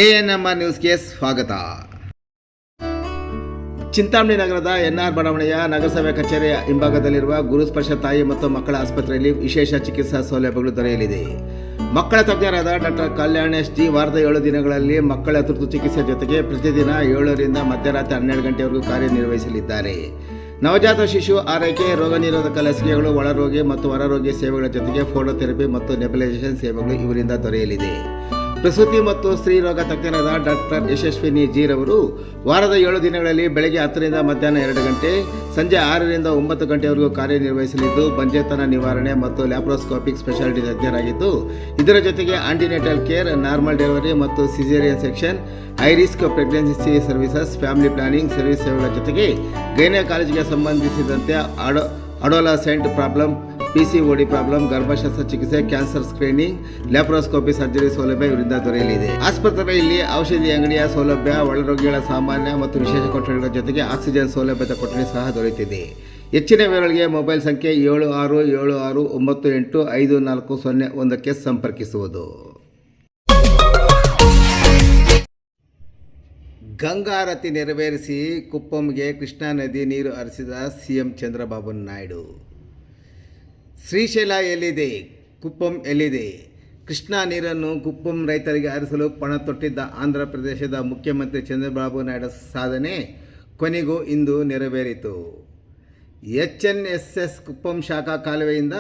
ANMR ನ್ಯೂಸ್ಗೆ ಸ್ವಾಗತ. ಚಿಂತಾಮಣಿ ನಗರದ NR ಬಡಾವಣೆಯ ನಗರಸಭೆ ಕಚೇರಿಯ ಹಿಂಭಾಗದಲ್ಲಿರುವ ಗುರುಸ್ಪರ್ಶ ತಾಯಿ ಮತ್ತು ಮಕ್ಕಳ ಆಸ್ಪತ್ರೆಯಲ್ಲಿ ವಿಶೇಷ ಚಿಕಿತ್ಸಾ ಸೌಲಭ್ಯಗಳು ದೊರೆಯಲಿದೆ. ಮಕ್ಕಳ ತಜ್ಞರಾದ ಡಾಕ್ಟರ್ ಕಲ್ಯಾಣ್ ಎಸ್ ಜಿ ವಾರದ 7 ದಿನಗಳಲ್ಲಿ ಮಕ್ಕಳ ತುರ್ತು ಚಿಕಿತ್ಸೆ ಜೊತೆಗೆ ಪ್ರತಿದಿನ 7ರಿಂದ ಮಧ್ಯರಾತ್ರಿ 12 ಗಂಟೆವರೆಗೂ ಕಾರ್ಯನಿರ್ವಹಿಸಲಿದ್ದಾರೆ. ನವಜಾತ ಶಿಶು ಆರೈಕೆ, ರೋಗ ನಿರೋಧಕ ಲಸಿಕೆಗಳು, ಒಳರೋಗಿ ಮತ್ತು ಹೊರರೋಗಿ ಸೇವೆಗಳ ಜೊತೆಗೆ ಫೋಟೋಥೆರಪಿ ಮತ್ತು ನೆಬುಲೈಸೇಷನ್ ಸೇವೆಗಳು ಇವರಿಂದ ದೊರೆಯಲಿದೆ. ಪ್ರಸೂತಿ ಮತ್ತು ಸ್ತ್ರೀ ರೋಗ ತಜ್ಞರಾದ ಡಾಕ್ಟರ್ ಯಶಸ್ವಿನಿ ಜೀರವರು ವಾರದ 7 ದಿನಗಳಲ್ಲಿ ಬೆಳಗ್ಗೆ 10ರಿಂದ ಮಧ್ಯಾಹ್ನ 2 ಗಂಟೆ, ಸಂಜೆ 6ರಿಂದ 9 ಗಂಟೆವರೆಗೂ ಕಾರ್ಯನಿರ್ವಹಿಸಲಿದ್ದು ಬಂಜೆತನ ನಿವಾರಣೆ ಮತ್ತು ಲ್ಯಾಪ್ರೋಸ್ಕೋಪಿಕ್ ಸ್ಪೆಷಾಲಿಟಿ ತಜ್ಞರಾಗಿದ್ದು, ಇದರ ಜೊತೆಗೆ ಆಂಟಿನೇಟಲ್ ಕೇರ್, ನಾರ್ಮಲ್ ಡೆಲಿವರಿ ಮತ್ತು caesarean section, high risk pregnancy services, family planning service ಸೇವೆಗಳ ಜೊತೆಗೆ ಗೈನಕಾಲಜಿಗೆ ಸಂಬಂಧಿಸಿದಂತೆ ಅಡೋಲಸೆಂಟ್ ಪ್ರಾಬ್ಲಮ್, PCOD ಪ್ರಾಬ್ಲಮ್, ಗರ್ಭಶಸ್ತ್ರ ಚಿಕಿತ್ಸೆ, ಕ್ಯಾನ್ಸರ್ ಸ್ಕ್ರೀನಿಂಗ್, ಲ್ಯಾಪ್ರೋಸ್ಕೋಪಿ ಸರ್ಜರಿ ಸೌಲಭ್ಯ ಇವರಿಂದ ದೊರೆಯಲಿದೆ. ಆಸ್ಪತ್ರೆಯಲ್ಲಿ ಔಷಧಿ ಅಂಗಡಿಯ ಸೌಲಭ್ಯ, ಒಳರೋಗಿಗಳ ಸಾಮಾನ್ಯ ಮತ್ತು ವಿಶೇಷ ಕೊಠಡಿಗಳ ಜೊತೆಗೆ ಆಕ್ಸಿಜನ್ ಸೌಲಭ್ಯದ ಕೊಠಡಿ ಸಹ ದೊರೆಯುತ್ತಿದೆ. ಹೆಚ್ಚಿನ ವಿವರಗಳಿಗೆ ಮೊಬೈಲ್ ಸಂಖ್ಯೆ 7676985401ಕ್ಕೆ ಸಂಪರ್ಕಿಸುವುದು. ಗಂಗಾರತಿ ನೆರವೇರಿಸಿ ಕುಪ್ಪಂಗೆ ಕೃಷ್ಣಾ ನದಿ ನೀರು ಹರಿಸಿದ CM ಚಂದ್ರಬಾಬು ನಾಯ್ಡು. ಶ್ರೀಶೈಲ ಎಲ್ಲಿದೆ, ಕುಪ್ಪಂ ಎಲ್ಲಿದೆ? ಕೃಷ್ಣಾ ನೀರನ್ನು ಕುಪ್ಪಂ ರೈತರಿಗೆ ಹರಿಸಲು ಪಣ ತೊಟ್ಟಿದ್ದ ಆಂಧ್ರ ಪ್ರದೇಶದ ಮುಖ್ಯಮಂತ್ರಿ ಚಂದ್ರಬಾಬು ನಾಯ್ಡು ಸಾಧನೆ ಕೊನೆಗೂ ಇಂದು ನೆರವೇರಿತು. HNSS ಕುಪ್ಪಂ ಶಾಖಾ ಕಾಲುವೆಯಿಂದ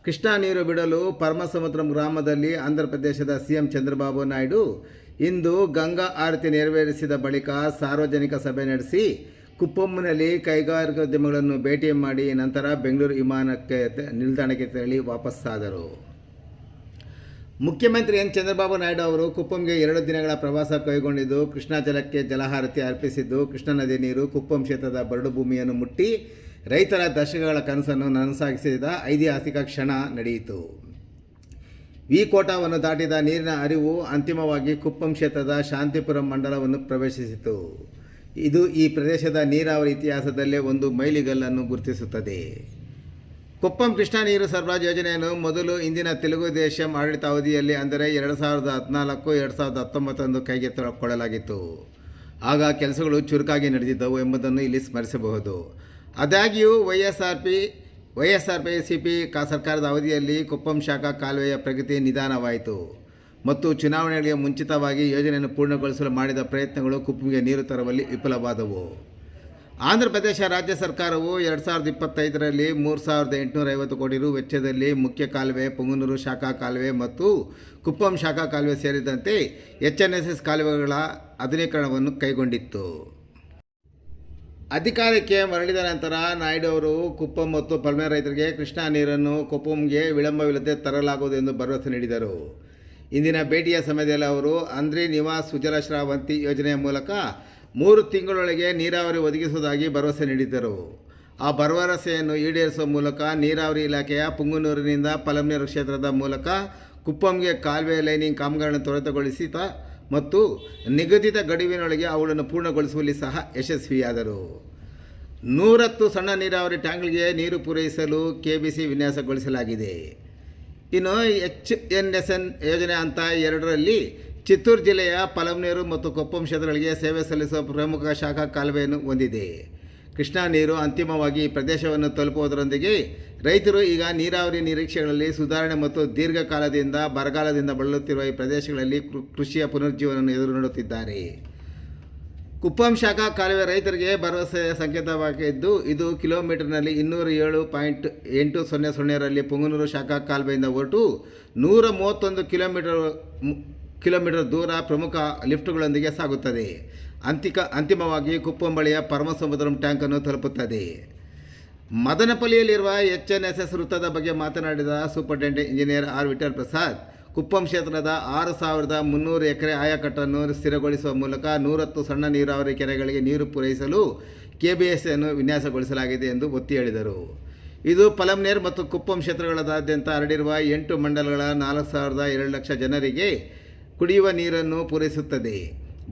ಕೃಷ್ಣಾ ನೀರು ಬಿಡಲು ಪರಮಸಮುದ್ರಂ ಗ್ರಾಮದಲ್ಲಿ ಆಂಧ್ರ ಪ್ರದೇಶದ CM ಚಂದ್ರಬಾಬು ನಾಯ್ಡು ಇಂದು ಗಂಗಾ ಆರತಿ ನೆರವೇರಿಸಿದ ಬಳಿಕ ಸಾರ್ವಜನಿಕ ಸಭೆ ನಡೆಸಿ ಕುಪ್ಪಂನಲ್ಲಿ ಕೈಗಾರಿಕೋದ್ಯಮಿಗಳನ್ನು ಭೇಟಿ ಮಾಡಿ ನಂತರ ಬೆಂಗಳೂರು ವಿಮಾನಕ್ಕೆ ನಿಲ್ದಾಣಕ್ಕೆ ತೆರಳಿ ವಾಪಸ್ಸಾದರು. ಮುಖ್ಯಮಂತ್ರಿ ಚಂದ್ರಬಾಬು ನಾಯ್ಡು ಅವರು ಕುಪ್ಪಂಗೆ 2 ದಿನಗಳ ಪ್ರವಾಸ ಕೈಗೊಂಡಿದ್ದು ಕೃಷ್ಣಾ ಜಲಕ್ಕೆ ಜಲಹಾರತಿ ಅರ್ಪಿಸಿದ್ದು, ಕೃಷ್ಣಾ ನದಿ ನೀರು ಕುಪ್ಪಂ ಕ್ಷೇತ್ರದ ಬರಡು ಭೂಮಿಯನ್ನು ಮುಟ್ಟಿ ರೈತರ ದಶಕಗಳ ಕನಸನ್ನು ನನಸಾಗಿಸಿದ ಐತಿಹಾಸಿಕ ಕ್ಷಣ ನಡೆಯಿತು. ವಿ ಕೋಟವನ್ನು ದಾಟಿದ ನೀರಿನ ಹರಿವು ಅಂತಿಮವಾಗಿ ಕುಪ್ಪಂ ಕ್ಷೇತ್ರದ ಶಾಂತಿಪುರಂ ಮಂಡಲವನ್ನು ಪ್ರವೇಶಿಸಿತು. ಇದು ಈ ಪ್ರದೇಶದ ನೀರಾವರಿ ಇತಿಹಾಸದಲ್ಲೇ ಒಂದು ಮೈಲಿಗಲ್ಲನ್ನು ಗುರುತಿಸುತ್ತದೆ. ಕುಪ್ಪಂ ಕೃಷ್ಣಾ ನೀರು ಸರಬರಾಜು ಯೋಜನೆಯನ್ನು ಮೊದಲು ಇಂದಿನ ತೆಲುಗು ದೇಶಂ ಆಡಳಿತಾವಧಿಯಲ್ಲಿ ಅಂದರೆ 2014-2019 ಕೈಗೆ ಕೊಡಲಾಗಿತ್ತು. ಆಗ ಕೆಲಸಗಳು ಚುರುಕಾಗಿ ನಡೆದಿದ್ದವು ಎಂಬುದನ್ನು ಇಲ್ಲಿ ಸ್ಮರಿಸಬಹುದು. ಆದಾಗ್ಯೂ YSRPCP ಸರ್ಕಾರದ ಅವಧಿಯಲ್ಲಿ ಕುಪ್ಪಂ ಶಾಖಾ ಕಾಲುವೆಯ ಪ್ರಗತಿ ನಿಧಾನವಾಯಿತು ಮತ್ತು ಚುನಾವಣೆಗಳಿಗೆ ಮುಂಚಿತವಾಗಿ ಯೋಜನೆಯನ್ನು ಪೂರ್ಣಗೊಳಿಸಲು ಮಾಡಿದ ಪ್ರಯತ್ನಗಳು ಕುಪ್ಪಂಗೆ ನೀರು ತರುವಲ್ಲಿ ವಿಫಲವಾದವು. ಆಂಧ್ರ ಪ್ರದೇಶ ರಾಜ್ಯ ಸರ್ಕಾರವು 2025ರಲ್ಲಿ 3850 ಕೋಟಿ ರು ವೆಚ್ಚದಲ್ಲಿ ಮುಖ್ಯ ಕಾಲುವೆ, ಪುಂಗನೂರು ಶಾಖಾ ಕಾಲುವೆ ಮತ್ತು ಕುಪ್ಪಂ ಶಾಖಾ ಕಾಲುವೆ ಸೇರಿದಂತೆ HNSS ಕಾಲುವೆಗಳ ಆಧುನೀಕರಣವನ್ನು ಕೈಗೊಂಡಿತ್ತು. ಅಧಿಕಾರಕ್ಕೆ ಮರಳಿದ ನಂತರ ನಾಯ್ಡು ಅವರು ಕುಪ್ಪಂ ಮತ್ತು ಪಲ್ಮೆ ರೈತರಿಗೆ ಕೃಷ್ಣಾ ನೀರನ್ನು ಕುಪ್ಪಂಗೆ ವಿಳಂಬವಿಲ್ಲದೆ ತರಲಾಗುವುದು ಎಂದು ಭರವಸೆ ನೀಡಿದರು. ಇಂದಿನ ಭೇಟಿಯ ಸಮಯದಲ್ಲಿ ಅವರು ಅಂದ್ರಿ ನಿವಾಸ್ ಸುಜಲ ಶ್ರಾವಂತಿ ಯೋಜನೆಯ ಮೂಲಕ 3 ತಿಂಗಳೊಳಗೆ ನೀರಾವರಿ ಒದಗಿಸುವುದಾಗಿ ಭರವಸೆ ನೀಡಿದ್ದರು. ಆ ಭರವಸೆಯನ್ನು ಈಡೇರಿಸುವ ಮೂಲಕ ನೀರಾವರಿ ಇಲಾಖೆಯ ಪುಂಗನೂರಿನಿಂದ ಪಲಮ್ನೇರು ಕ್ಷೇತ್ರದ ಮೂಲಕ ಕುಪ್ಪಂಗೆ ಕಾಲುವೆ ಲೈನಿಂಗ್ ಕಾಮಗಾರಿಯನ್ನು ತ್ವರಿತಗೊಳಿಸಿದ ಮತ್ತು ನಿಗದಿತ ಗಡುವಿನೊಳಗೆ ಅವುಗಳನ್ನು ಪೂರ್ಣಗೊಳಿಸುವಲ್ಲಿ ಸಹ ಯಶಸ್ವಿಯಾದರು. 110 ಸಣ್ಣ ನೀರಾವರಿ ಟ್ಯಾಂಕ್ಗಳಿಗೆ ನೀರು ಪೂರೈಸಲು KBC ವಿನ್ಯಾಸಗೊಳಿಸಲಾಗಿದೆ. ಇನ್ನು HNSN ಯೋಜನೆ ಹಂತ 2ರಲ್ಲಿ ಚಿತ್ತೂರು ಜಿಲ್ಲೆಯ ಪಲಮ್ನೇರು ಮತ್ತು ಕೊಪ್ಪಂ ಕ್ಷೇತ್ರಗಳಿಗೆ ಸೇವೆ ಸಲ್ಲಿಸುವ ಪ್ರಮುಖ ಶಾಖಾ ಕಾಲುವೆಯನ್ನು ಹೊಂದಿದೆ. ಕೃಷ್ಣಾ ನೀರು ಅಂತಿಮವಾಗಿ ಈ ಪ್ರದೇಶವನ್ನು ತಲುಪುವುದರೊಂದಿಗೆ ರೈತರು ಈಗ ನೀರಾವರಿ ನಿರೀಕ್ಷೆಗಳಲ್ಲಿ ಸುಧಾರಣೆ ಮತ್ತು ದೀರ್ಘಕಾಲದಿಂದ ಬರಗಾಲದಿಂದ ಬಳಲುತ್ತಿರುವ ಈ ಪ್ರದೇಶಗಳಲ್ಲಿ ಕೃಷಿಯ ಪುನರುಜ್ಜೀವನವನ್ನು ಎದುರು ನೋಡುತ್ತಿದ್ದಾರೆ. ಕುಪ್ಪಂ ಶಾಖಾ ಕಾಲುವೆ ರೈತರಿಗೆ ಭರವಸೆಯ ಸಂಕೇತವಾಗಿದ್ದು, ಇದು ಕಿಲೋಮೀಟರ್ನಲ್ಲಿ 207.800ರಲ್ಲಿ ಪುಂಗನೂರು ಶಾಖಾ ಕಾಲುವೆಯಿಂದ ಹೊರಟು 131 ಕಿಲೋಮೀಟರ್ ದೂರ ಪ್ರಮುಖ ಲಿಫ್ಟ್ಗಳೊಂದಿಗೆ ಸಾಗುತ್ತದೆ. ಅಂತಿಮವಾಗಿ ಕುಪ್ಪಂ ಬಳಿಯ ಪರಮಸಮುದ್ರಂ ಟ್ಯಾಂಕನ್ನು ತಲುಪುತ್ತದೆ. ಮದನಪಲ್ಲಿಯಲ್ಲಿರುವ HNSS ವೃತ್ತದ ಬಗ್ಗೆ ಮಾತನಾಡಿದ superintendent engineer R. Vittal Prasad, Kuppam ಕ್ಷೇತ್ರದ 6300 ಎಕರೆ ಆಯಕಟ್ಟನ್ನು ಸ್ಥಿರಗೊಳಿಸುವ ಮೂಲಕ 110 ಸಣ್ಣ ನೀರಾವರಿ ಕೆರೆಗಳಿಗೆ ನೀರು ಪೂರೈಸಲು KBS ಅನ್ನು ವಿನ್ಯಾಸಗೊಳಿಸಲಾಗಿದೆ ಎಂದು ಒತ್ತಿ ಹೇಳಿದರು. ಇದು ಪಲಮ್ನೇರ್ ಮತ್ತು ಕುಪ್ಪಂ ಕ್ಷೇತ್ರಗಳಾದ್ಯಂತ ಹರಡಿರುವ 8 ಮಂಡಲಗಳ 4,2 ಲಕ್ಷ ಜನರಿಗೆ ಕುಡಿಯುವ ನೀರನ್ನು ಪೂರೈಸುತ್ತದೆ.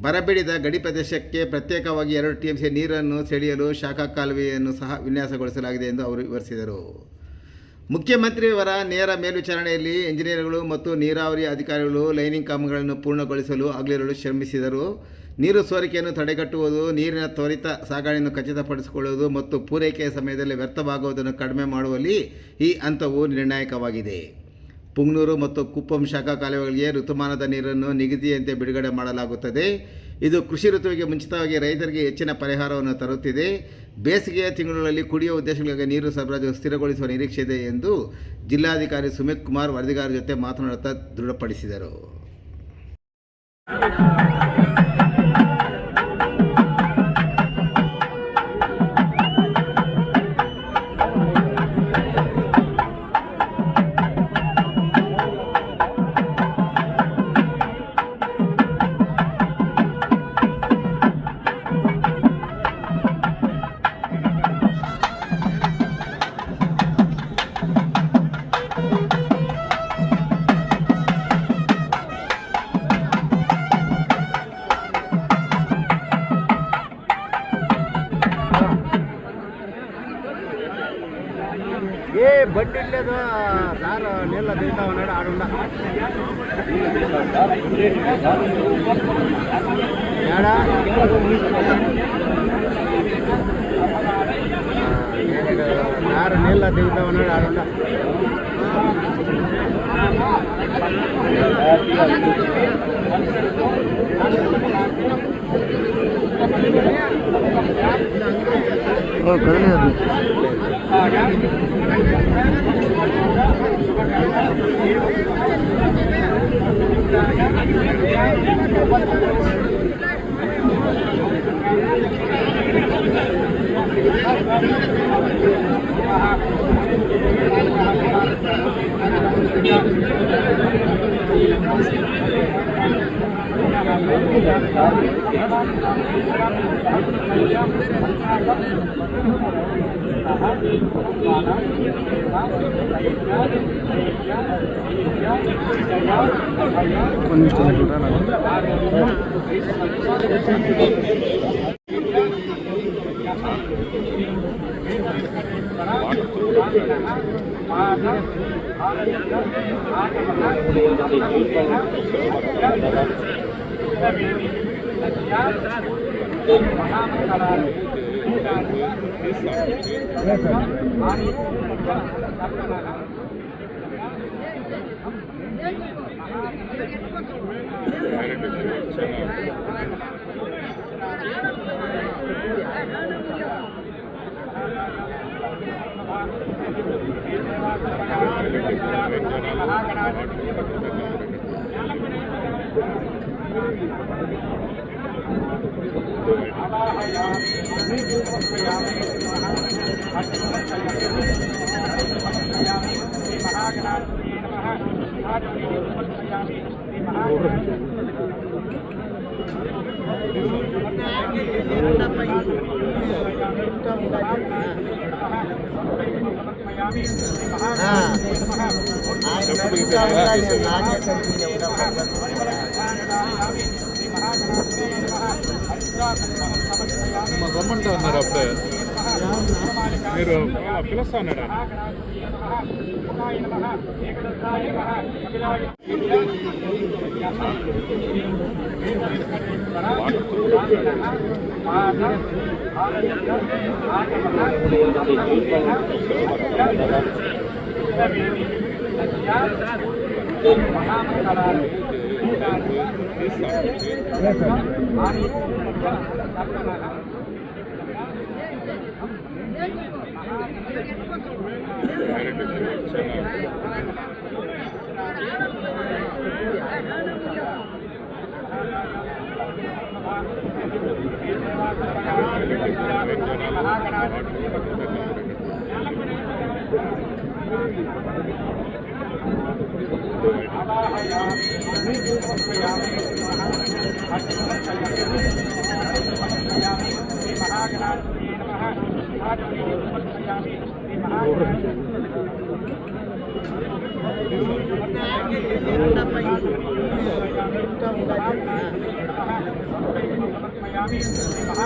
ಬರಬಿಡಿದ ಗಡಿ ಪ್ರದೇಶಕ್ಕೆ ಪ್ರತ್ಯೇಕವಾಗಿ 2 TMC ನೀರನ್ನು ಸೆಳೆಯಲು ಶಾಖಾ ಕಾಲುವೆಯನ್ನು ಸಹ ವಿನ್ಯಾಸಗೊಳಿಸಲಾಗಿದೆ ಎಂದು ಅವರು ವಿವರಿಸಿದರು. ಮುಖ್ಯಮಂತ್ರಿಯವರ ನೇರ ಮೇಲ್ವಿಚಾರಣೆಯಲ್ಲಿ ಇಂಜಿನಿಯರ್ಗಳು ಮತ್ತು ನೀರಾವರಿ ಅಧಿಕಾರಿಗಳು ಲೈನಿಂಗ್ ಕಾಮಗಾರಿಗಳನ್ನು ಪೂರ್ಣಗೊಳಿಸಲು ಹಗಲಿರುಳು ಶ್ರಮಿಸಿದರು. ನೀರು ಸೋರಿಕೆಯನ್ನು ತಡೆಗಟ್ಟುವುದು, ನೀರಿನ ತ್ವರಿತ ಸಾಗಣೆಯನ್ನು ಖಚಿತಪಡಿಸಿಕೊಳ್ಳುವುದು ಮತ್ತು ಪೂರೈಕೆಯ ಸಮಯದಲ್ಲಿ ವ್ಯರ್ಥವಾಗುವುದನ್ನು ಕಡಿಮೆ ಮಾಡುವಲ್ಲಿ ಈ ಹಂತವು ನಿರ್ಣಾಯಕವಾಗಿದೆ. ಪುಂಗನೂರು ಮತ್ತು ಕುಪ್ಪಂ ಶಾಖಾ ಕಾಲುವೆಗಳಿಗೆ ಋತುಮಾನದ ನೀರನ್ನು ನಿಗದಿಯಂತೆ ಬಿಡುಗಡೆ ಮಾಡಲಾಗುತ್ತದೆ. ಇದು ಕೃಷಿ ಋತುವಿಗೆ ಮುಂಚಿತವಾಗಿ ರೈತರಿಗೆ ಹೆಚ್ಚಿನ ಪರಿಹಾರವನ್ನು ತರುತ್ತಿದೆ. ಬೇಸಿಗೆಯ ತಿಂಗಳುಗಳಲ್ಲಿ ಕುಡಿಯುವ ಉದ್ದೇಶಗಳಿಗೆ ನೀರು ಸರಬರಾಜು ಸ್ಥಿರಗೊಳಿಸುವ ನಿರೀಕ್ಷೆ ಇದೆ ಎಂದು ಜಿಲ್ಲಾಧಿಕಾರಿ ಸುಮಿತ್ ಕುಮಾರ್ ವರದಿಗಾರರ ಜೊತೆ ಮಾತನಾಡುತ್ತಾ ದೃಢಪಡಿಸಿದರು. ఏ బండి లేదు సార్ నీళ్ళ దిగుతా ఉన్నాడు ఆడుండా సార్ నీళ్ళ దిగుతా ఉన్నాడు ఆడుండా రమ్మంటా అన్నారు అప్పుడే మీరు పిలుస్తా అన్నారా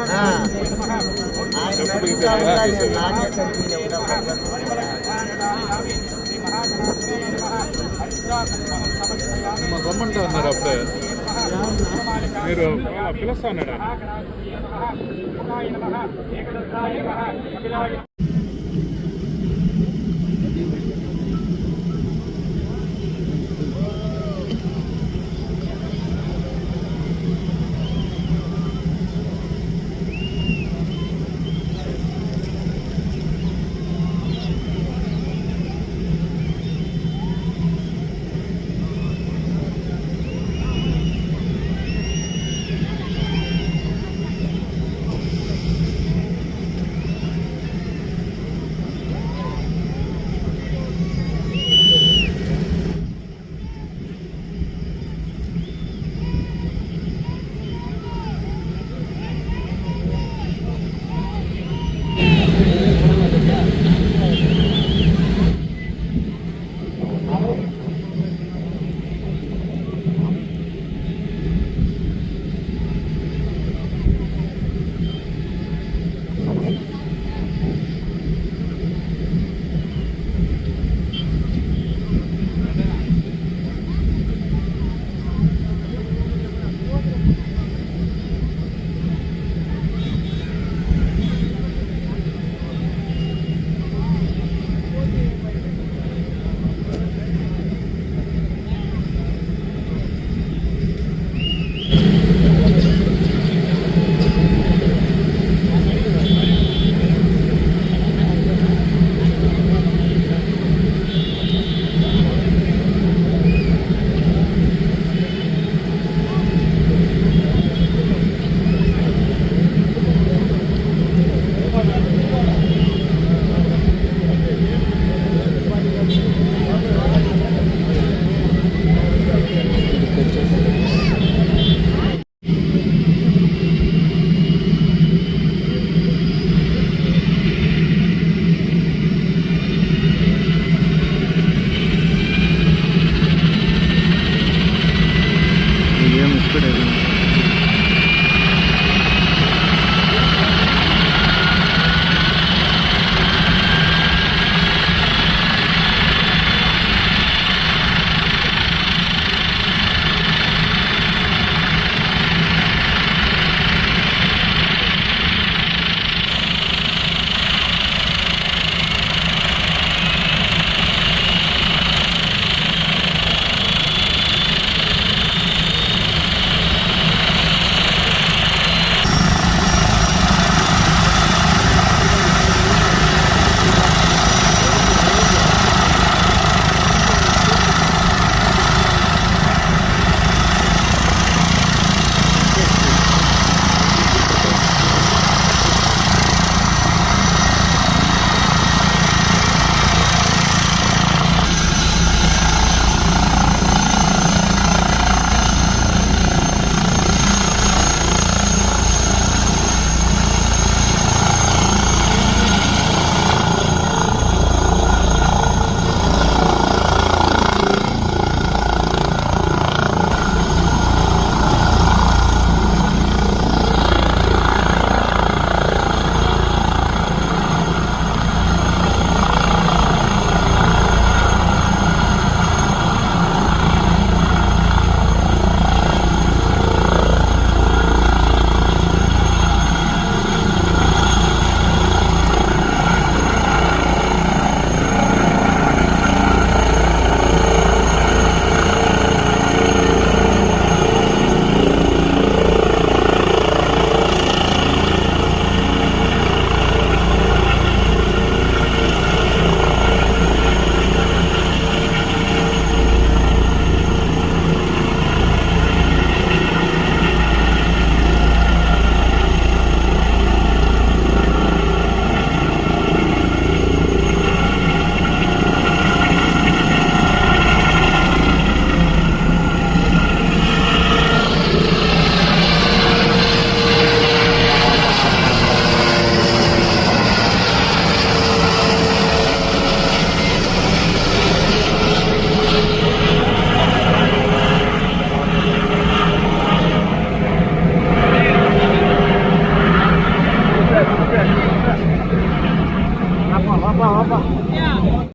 हाँ మా గవర్నమెంట్ అన్నారు అప్పుడే మీరు పిలుస్తా ఉన్నాడా